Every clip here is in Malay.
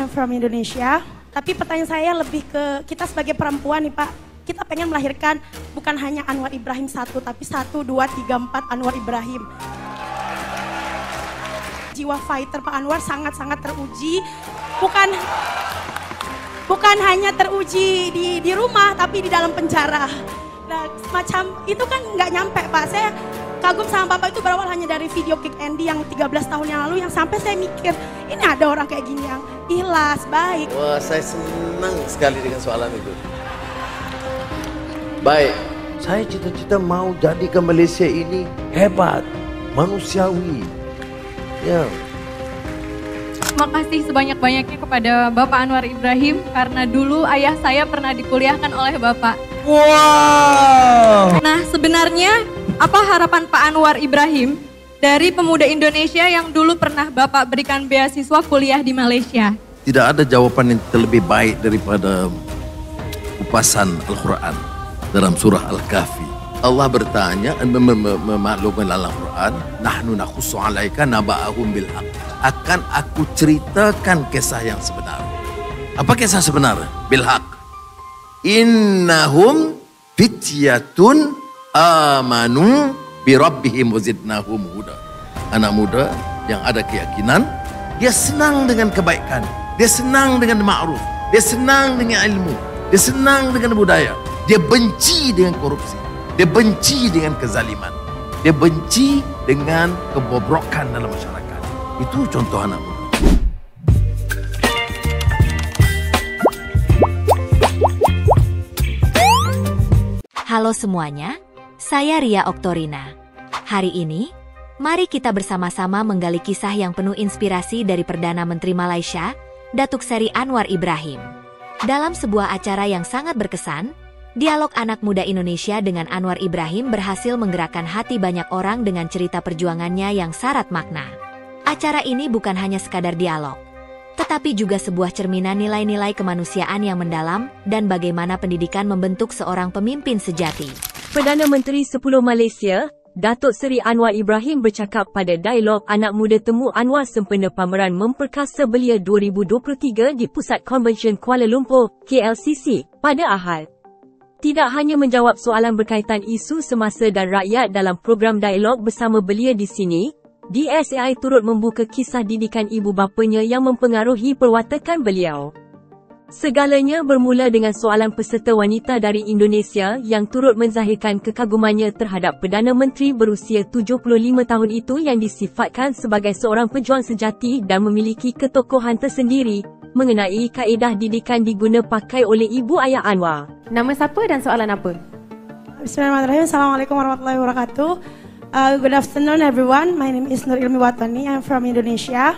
I'm from Indonesia. Tapi pertanyaan saya lebih ke kita sebagai perempuan nih Pak. Kita pengen melahirkan bukan hanya Anwar Ibrahim satu, tapi 1, 2, 3, 4 Anwar Ibrahim. Jiwa fighter Pak Anwar sangat-sangat teruji. Bukan hanya teruji di rumah, tapi di dalam penjara. Nah, semacam itu kan nggak nyampe Pak. Saya kagum sama Bapak itu berawal hanya dari video Kick Andy yang 13 tahun yang lalu, yang sampai saya mikir, ini ada orang kayak gini yang ikhlas, baik. Wah, saya senang sekali dengan soalan itu. Baik, saya cita-cita mau jadi ke Malaysia ini hebat, manusiawi. Ya. Terima kasih sebanyak-banyaknya kepada Bapak Anwar Ibrahim karena dulu ayah saya pernah dikuliahkan oleh Bapak. Wow. Nah, sebenarnya apa harapan Pak Anwar Ibrahim dari pemuda Indonesia yang dulu pernah Bapak berikan beasiswa kuliah di Malaysia? Tidak ada jawaban yang terlebih baik daripada kupasan Al-Quran dalam surah Al-Kahfi. Allah bertanya, memaklumkan dalam Al-Quran, nahnu nakhussu 'alaika naba'ahum bil haqq. Akan aku ceritakan kisah yang sebenar. Apa kisah sebenar? Bil haqq. Innahum fityatun amanu bi rabbihim wazidnahum huda. Anak muda yang ada keyakinan, dia senang dengan kebaikan, dia senang dengan ma'ruf, dia senang dengan ilmu, dia senang dengan budaya, dia benci dengan korupsi, dia benci dengan kezaliman, dia benci dengan kebobrokan dalam masyarakat. Itu contoh anak muda. Halo semuanya, saya Ria Oktorina. Hari ini, mari kita bersama-sama menggali kisah yang penuh inspirasi dari Perdana Menteri Malaysia, Datuk Seri Anwar Ibrahim. Dalam sebuah acara yang sangat berkesan, dialog anak muda Indonesia dengan Anwar Ibrahim berhasil menggerakkan hati banyak orang dengan cerita perjuangannya yang syarat makna. Acara ini bukan hanya sekadar dialog, tetapi juga sebuah cerminan nilai-nilai kemanusiaan yang mendalam dan bagaimana pendidikan membentuk seorang pemimpin sejati. Perdana Menteri 10 Malaysia, Datuk Seri Anwar Ibrahim bercakap pada dialog Anak Muda Temu Anwar sempena pameran Memperkasa Belia 2023 di Pusat Konvensyen Kuala Lumpur, KLCC, pada Ahad. Tidak hanya menjawab soalan berkaitan isu semasa dan rakyat dalam program dialog bersama belia di sini, DSAI turut membuka kisah didikan ibu bapanya yang mempengaruhi perwatakan beliau. Segalanya bermula dengan soalan peserta wanita dari Indonesia yang turut menzahirkan kekagumannya terhadap Perdana Menteri berusia 75 tahun itu yang disifatkan sebagai seorang pejuang sejati dan memiliki ketokohan tersendiri mengenai kaedah didikan diguna pakai oleh ibu ayah Anwar. Nama siapa dan soalan apa? Bismillahirrahmanirrahim. Assalamualaikum warahmatullahi wabarakatuh. Good afternoon everyone. My name is Nur Ilmi Watani. I'm from Indonesia.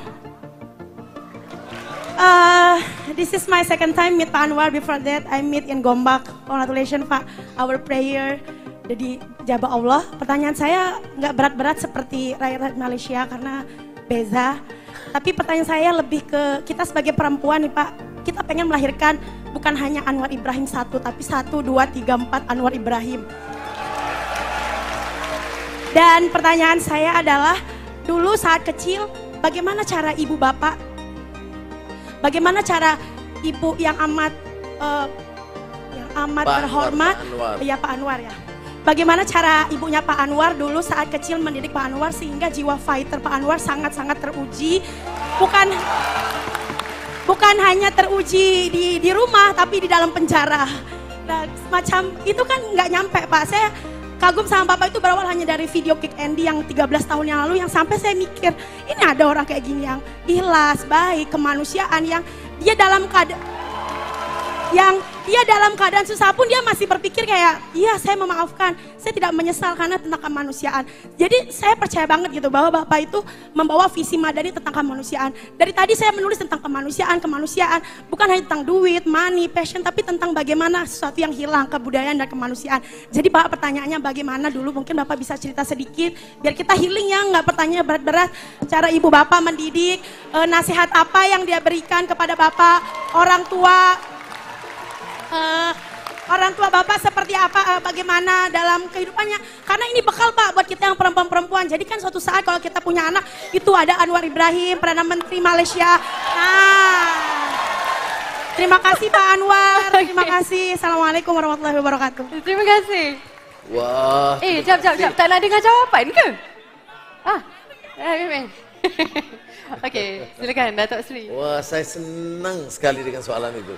This is my second time meet Pak Anwar. Before that, I meet in Gombak. Congratulations Pak, our prayer jadi jabah Allah. Pertanyaan saya nggak berat-berat seperti rakyat Malaysia karena beza. Tapi pertanyaan saya lebih ke kita sebagai perempuan nih Pak. Kita pengen melahirkan bukan hanya Anwar Ibrahim satu, tapi 1, 2, 3, 4 Anwar Ibrahim. Dan pertanyaan saya adalah, dulu saat kecil, bagaimana cara ibu bapak, bagaimana cara ibu yang amat berhormat, ya Pak Anwar ya. Bagaimana cara ibunya Pak Anwar dulu saat kecil mendidik Pak Anwar sehingga jiwa fighter Pak Anwar sangat-sangat teruji, bukan hanya teruji di rumah, tapi di dalam penjara. Nah, semacam itu kan nggak nyampe Pak. Saya kagum sama Bapak itu berawal hanya dari video Kick Andy yang 13 tahun yang lalu, yang sampai saya mikir, ini ada orang kayak gini yang ikhlas, baik, kemanusiaan, yang dia dalam keadaan susah pun dia masih berpikir kayak, iya saya memaafkan, saya tidak menyesal karena tentang kemanusiaan. Jadi saya percaya banget gitu bahwa Bapak itu membawa visi madani tentang kemanusiaan. Dari tadi saya menulis tentang kemanusiaan, bukan hanya tentang duit, money, passion, tapi tentang bagaimana sesuatu yang hilang, kebudayaan dan kemanusiaan. Jadi Bapak pertanyaannya bagaimana dulu, mungkin Bapak bisa cerita sedikit, biar kita healing ya, nggak pertanyaan berat-berat. Cara ibu Bapak mendidik, nasihat apa yang dia berikan kepada Bapak, orang tua Bapak seperti apa, bagaimana dalam kehidupannya. Karena ini bekal Pak buat kita yang perempuan-perempuan. Jadi kan suatu saat kalau kita punya anak, itu ada Anwar Ibrahim, Perdana Menteri Malaysia. Nah, Terima kasih Pak Anwar. Terima kasih. Assalamualaikum warahmatullahi wabarakatuh. Terima kasih. Wah. Jap. Tak nak dengar jawapan ke? Memang. Okey, silakan Datuk Seri. Wah, saya senang sekali dengan soalan itu.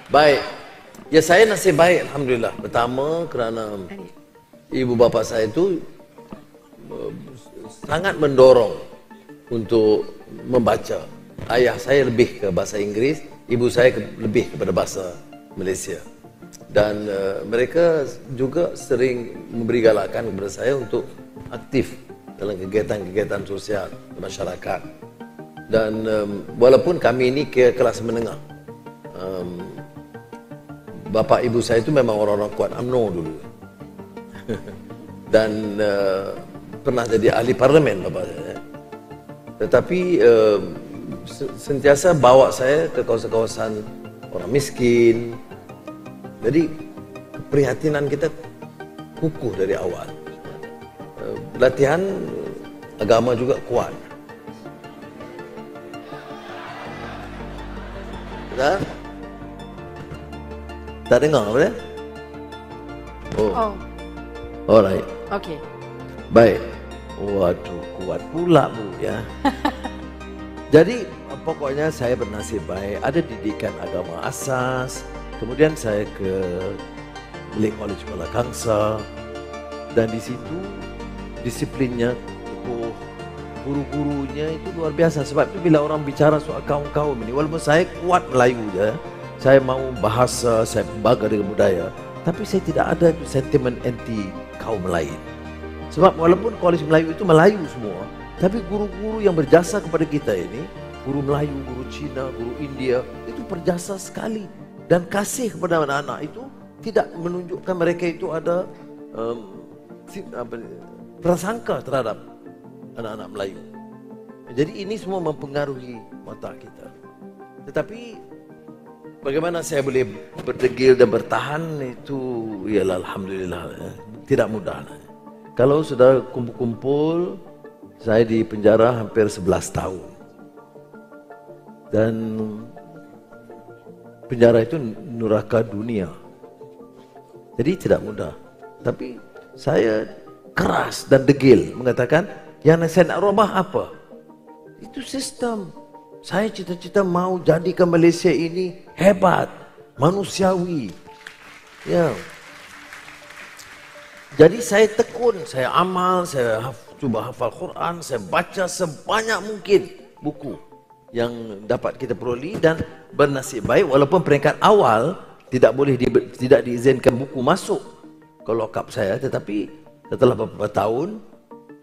Baik. Ya, saya nasib baik, alhamdulillah. Pertama kerana ibu bapa saya itu sangat mendorong untuk membaca. Ayah saya lebih ke bahasa Inggeris, ibu saya lebih kepada bahasa Malaysia. Dan mereka juga sering memberi galakan kepada saya untuk aktif dalam kegiatan-kegiatan sosial masyarakat. Dan walaupun kami ini ke kelas menengah, bapa ibu saya itu memang orang-orang kuat UMNO dulu. Dan pernah jadi ahli parlimen bapa saya. Tetapi sentiasa bawa saya ke kawasan-kawasan orang miskin. Jadi keprihatinan kita kukuh dari awal. Latihan agama juga kuat. Tak dengar apa ya? Oh. Alright. Okey. Baik. Waduh, kuat pula Bu ya. Jadi pokoknya saya bernasib baik. Ada didikan agama asas. Kemudian saya ke Malay College Malakangsa. Dan di situ disiplinnya, guru-gurunya itu luar biasa. Sebab itu bila orang bicara soal kaum-kaum ini, walaupun saya kuat Melayu je, saya mau bahasa, saya bangga dengan budaya, tapi saya tidak ada sentimen anti kaum lain. Sebab walaupun Koalisi Melayu itu Melayu semua, tapi guru-guru yang berjasa kepada kita ini, guru Melayu, guru Cina, guru India, itu berjasa sekali. Dan kasih kepada anak-anak itu tidak menunjukkan mereka itu ada prasangka terhadap anak-anak Melayu. Jadi ini semua mempengaruhi watak kita. Tetapi bagaimana saya boleh berdegil dan bertahan itu ialah alhamdulillah ya. Tidak mudah. Kalau sudah kumpul-kumpul, saya di penjara hampir 11 tahun. Dan penjara itu neraka dunia. Jadi tidak mudah. Tapi saya keras dan degil mengatakan, yang saya nak rubah apa? Itu sistem. Saya cita-cita mau jadikan Malaysia ini hebat, manusiawi. Ya. Jadi saya tekun, saya amal, saya cuba hafal Quran, saya baca sebanyak mungkin buku yang dapat kita peroleh dan bernasib baik walaupun peringkat awal tidak diizinkan buku masuk ke lock-up saya, tetapi setelah beberapa tahun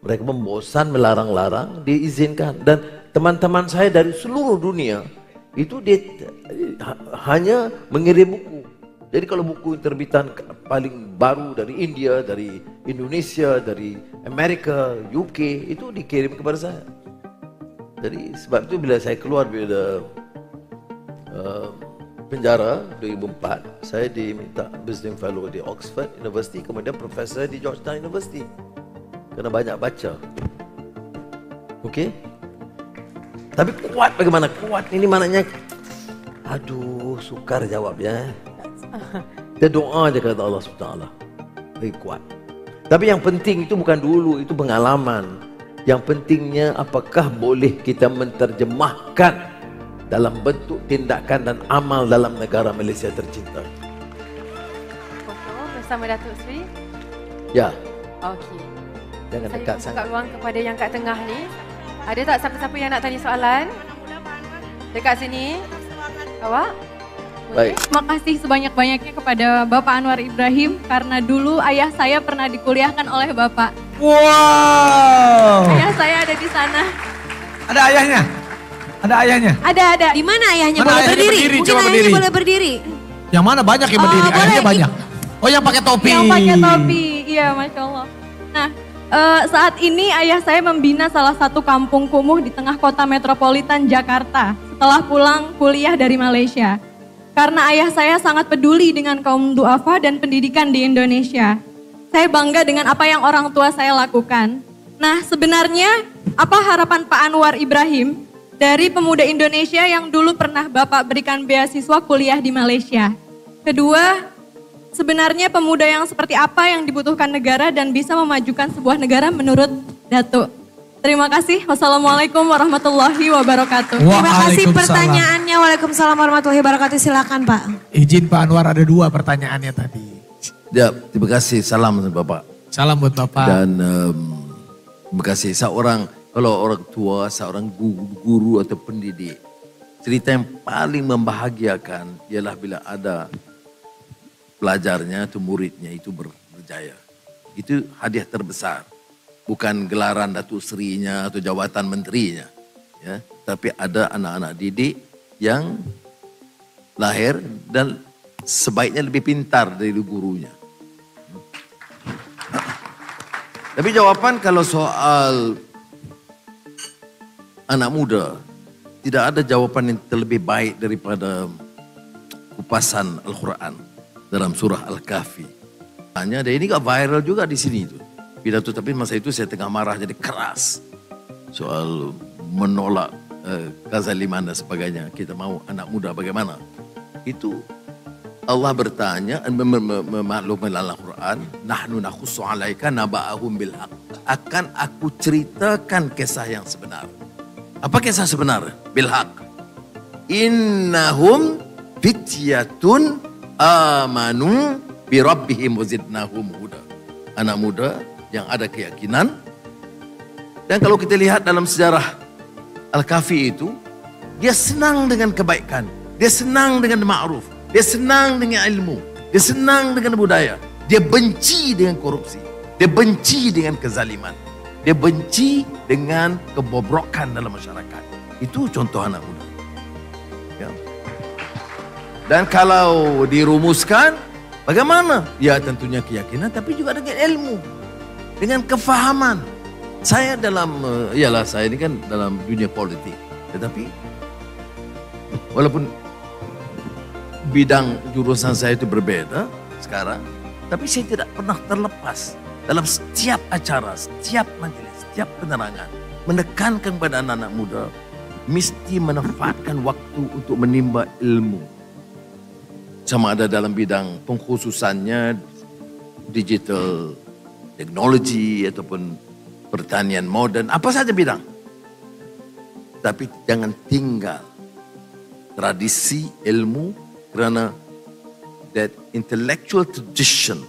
mereka membosan melarang-larang diizinkan. Dan teman-teman saya dari seluruh dunia itu hanya mengirim buku. Jadi kalau buku terbitan paling baru dari India, dari Indonesia, dari Amerika, UK itu dikirim kepada saya. Jadi sebab itu bila saya keluar bila penjara 2004, saya diminta Visiting Fellow di Oxford University, kemudian Profesor di Georgetown University. Kena banyak baca. Okey? Tapi kuat bagaimana? Kuat ini maknanya, aduh, sukar jawabnya. Kita doa je kata Allah SWT. Lagi kuat. Tapi yang penting itu bukan dulu, itu pengalaman. Yang pentingnya apakah boleh kita menterjemahkan dalam bentuk tindakan dan amal dalam negara Malaysia tercinta. Foto bersama Datuk Seri. Ya. Okey. Jangan Saya dekat buka sangat. ruang kepada yang kat tengah ni. Ada tak siapa-siapa yang nak tanya soalan? Dekat sini. Awak? Baik. Terima kasih sebanyak-banyaknya kepada Bapak Anwar Ibrahim karena dulu ayah saya pernah dikuliahkan oleh Bapak. Wow. Ayah saya ada di sana. Ada ayahnya? Ada ayahnya? Ada. Di mana ayahnya Mana boleh ayahnya berdiri? berdiri? Mungkin Coba ayahnya berdiri. boleh berdiri. Yang mana banyak yang berdiri? boleh. Ayahnya banyak. Oh, yang pakai topi. Yang pakai topi, iya Masya Allah. Nah, saat ini ayah saya membina salah satu kampung kumuh di tengah kota metropolitan Jakarta setelah pulang kuliah dari Malaysia. Karena ayah saya sangat peduli dengan kaum duafa dan pendidikan di Indonesia. Saya bangga dengan apa yang orang tua saya lakukan. Nah, sebenarnya apa harapan Pak Anwar Ibrahim dari pemuda Indonesia yang dulu pernah Bapak berikan beasiswa kuliah di Malaysia. Kedua, sebenarnya pemuda yang seperti apa yang dibutuhkan negara dan bisa memajukan sebuah negara menurut Datuk? Terima kasih. Wassalamualaikum warahmatullahi wabarakatuh. Terima kasih Waalaikumsalam. pertanyaannya. Waalaikumsalam warahmatullahi wabarakatuh. Silakan Pak. Izin Pak Anwar, ada 2 pertanyaannya tadi. Ya, terima kasih. Salam Bapak. Salam buat Bapak. Dan terima kasih. Kalau orang tua, seorang guru atau pendidik, cerita yang paling membahagiakan ialah bila ada pelajarnya atau muridnya itu berjaya. Itu hadiah terbesar. Bukan gelaran Datuk Serinya atau jawatan menterinya. Ya, tapi ada anak-anak didik yang lahir dan sebaiknya lebih pintar dari gurunya. Tapi jawaban kalau soal anak muda, tidak ada jawaban yang terlebih baik daripada kupasan Al-Quran dalam surah Al-Kahfi. Hanya dan ini gak viral juga di sini itu. Pidato, tapi masa itu saya tengah marah jadi keras soal menolak kezaliman dan sebagainya. Kita mau anak muda bagaimana? Itu Allah bertanya, memaklum dalam Al-Quran, nahnu nakhussu 'alaika naba'ahum bil haqq. Akan aku ceritakan kisah yang sebenar. Apa kisah sebenar? Bil haqq. Innahum fityatun amanu bi rabbihim wazidnahum huda. Anak muda yang ada keyakinan. Dan kalau kita lihat dalam sejarah Al-Kahfi itu, dia senang dengan kebaikan, dia senang dengan ma'ruf, dia senang dengan ilmu, dia senang dengan budaya, dia benci dengan korupsi, dia benci dengan kezaliman, dia benci dengan kebobrokan dalam masyarakat. Itu contoh anak muda. Ya. Dan kalau dirumuskan, bagaimana? Ya tentunya keyakinan, tapi juga dengan ilmu, dengan kefahaman. Saya saya ini kan dalam dunia politik, tetapi walaupun bidang jurusan saya itu berbeda sekarang, tapi saya tidak pernah terlepas dalam setiap acara, setiap majelis, setiap penerangan, menekankan kepada anak-anak muda, mesti memanfaatkan waktu untuk menimba ilmu. Sama ada dalam bidang pengkhususannya digital, teknologi ataupun pertanian modern, apa saja bidang. Tapi jangan tinggal tradisi ilmu, kerana that intellectual tradition,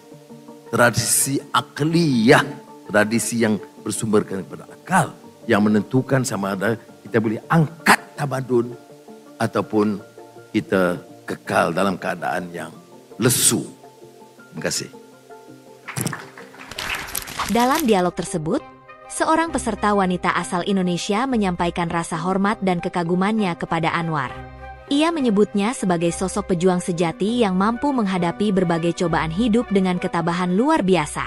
tradisi akliyah, tradisi yang bersumberkan kepada akal, yang menentukan sama ada kita boleh angkat tamadun ataupun kita kekal dalam keadaan yang lesu. Terima kasih. Dalam dialog tersebut, seorang peserta wanita asal Indonesia menyampaikan rasa hormat dan kekagumannya kepada Anwar. Ia menyebutnya sebagai sosok pejuang sejati yang mampu menghadapi berbagai cobaan hidup dengan ketabahan luar biasa.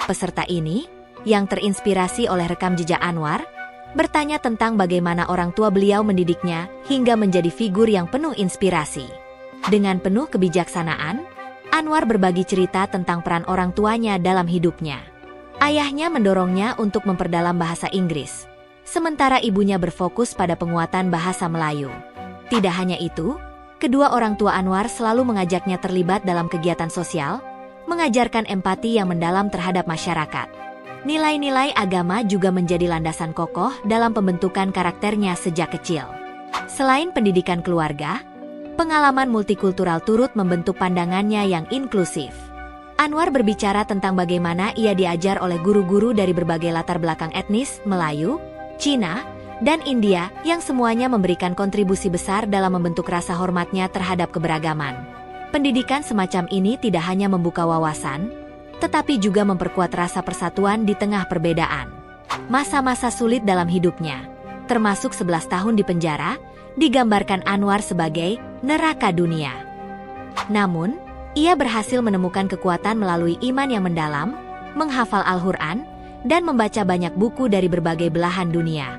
Peserta ini, yang terinspirasi oleh rekam jejak Anwar, bertanya tentang bagaimana orang tua beliau mendidiknya hingga menjadi figur yang penuh inspirasi. Dengan penuh kebijaksanaan, Anwar berbagi cerita tentang peran orang tuanya dalam hidupnya. Ayahnya mendorongnya untuk memperdalam bahasa Inggris, sementara ibunya berfokus pada penguatan bahasa Melayu. Tidak hanya itu, kedua orang tua Anwar selalu mengajaknya terlibat dalam kegiatan sosial, mengajarkan empati yang mendalam terhadap masyarakat. Nilai-nilai agama juga menjadi landasan kokoh dalam pembentukan karakternya sejak kecil. Selain pendidikan keluarga, pengalaman multikultural turut membentuk pandangannya yang inklusif. Anwar berbicara tentang bagaimana ia diajar oleh guru-guru dari berbagai latar belakang etnis, Melayu, Cina, dan India yang semuanya memberikan kontribusi besar dalam membentuk rasa hormatnya terhadap keberagaman. Pendidikan semacam ini tidak hanya membuka wawasan, tetapi juga memperkuat rasa persatuan di tengah perbedaan. Masa-masa sulit dalam hidupnya, termasuk 11 tahun di penjara, digambarkan Anwar sebagai neraka dunia. Namun, ia berhasil menemukan kekuatan melalui iman yang mendalam, menghafal Al-Quran, dan membaca banyak buku dari berbagai belahan dunia.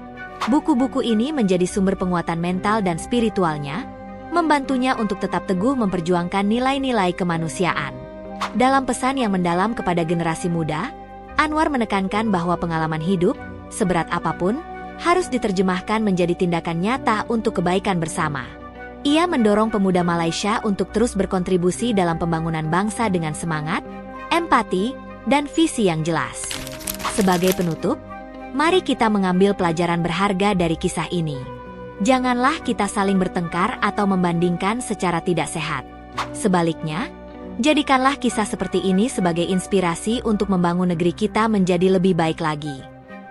Buku-buku ini menjadi sumber penguatan mental dan spiritualnya, membantunya untuk tetap teguh memperjuangkan nilai-nilai kemanusiaan. Dalam pesan yang mendalam kepada generasi muda, Anwar menekankan bahwa pengalaman hidup, seberat apapun, harus diterjemahkan menjadi tindakan nyata untuk kebaikan bersama. Ia mendorong pemuda Malaysia untuk terus berkontribusi dalam pembangunan bangsa dengan semangat, empati, dan visi yang jelas. Sebagai penutup, mari kita mengambil pelajaran berharga dari kisah ini. Janganlah kita saling bertengkar atau membandingkan secara tidak sehat. Sebaliknya, jadikanlah kisah seperti ini sebagai inspirasi untuk membangun negeri kita menjadi lebih baik lagi.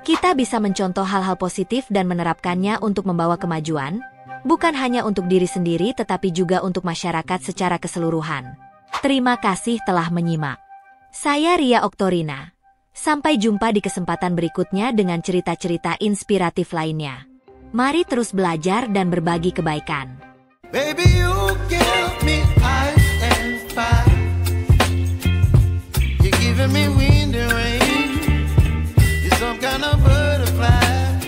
Kita bisa mencontoh hal-hal positif dan menerapkannya untuk membawa kemajuan, bukan hanya untuk diri sendiri tetapi juga untuk masyarakat secara keseluruhan. Terima kasih telah menyimak. Saya Ria Oktorina. Sampai jumpa di kesempatan berikutnya dengan cerita-cerita inspiratif lainnya. Mari terus belajar dan berbagi kebaikan. Baby, you give me ice and fire. You're giving me wind and rain. You're some kind of butterfly.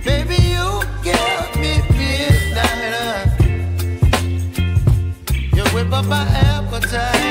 Baby, you give me midnight. You whip up my appetite.